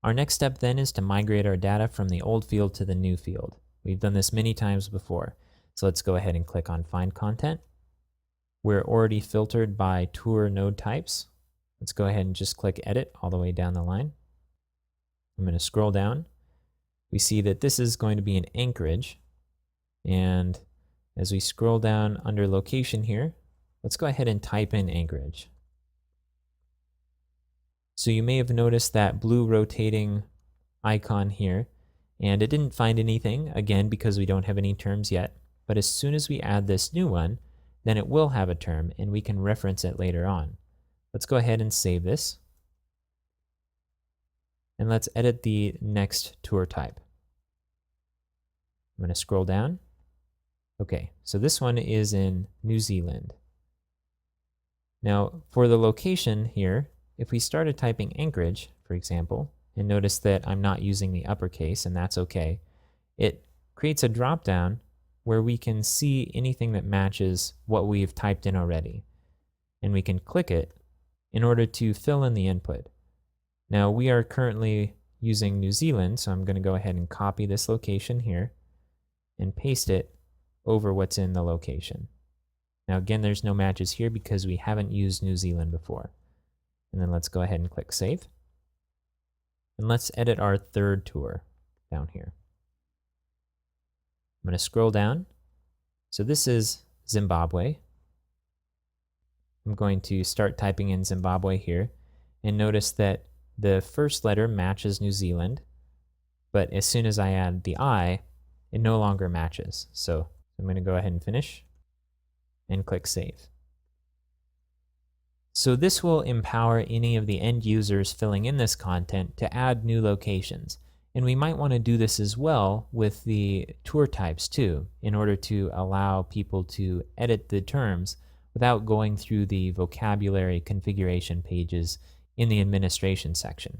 Our next step then is to migrate our data from the old field to the new field. We've done this many times before. So let's go ahead and click on Find Content. We're already filtered by tour node types. Let's go ahead and just click Edit all the way down the line. I'm going to scroll down. We see that this is going to be in Anchorage. And as we scroll down under location here, let's go ahead and type in Anchorage. So you may have noticed that blue rotating icon here, and it didn't find anything, again, because we don't have any terms yet. But as soon as we add this new one, then it will have a term, and we can reference it later on. Let's go ahead and save this. And let's edit the next tour type. I'm going to scroll down. Okay, so this one is in New Zealand. Now, for the location here, if we started typing Anchorage, for example, and notice that I'm not using the uppercase, and that's okay, it creates a drop-down where we can see anything that matches what we've typed in already. And we can click it in order to fill in the input. Now, we are currently using New Zealand, so I'm going to go ahead and copy this location here and paste it over what's in the location. Now, again, there's no matches here because we haven't used New Zealand before. And then let's go ahead and click Save. And let's edit our third tour down here. I'm going to scroll down. So this is Zimbabwe. I'm going to start typing in Zimbabwe here, and notice that the first letter matches New Zealand, but as soon as I add the I, it no longer matches. So I'm going to go ahead and finish and click Save. So this will empower any of the end users filling in this content to add new locations. And we might want to do this as well with the tour types too, in order to allow people to edit the terms without going through the vocabulary configuration pages in the administration section.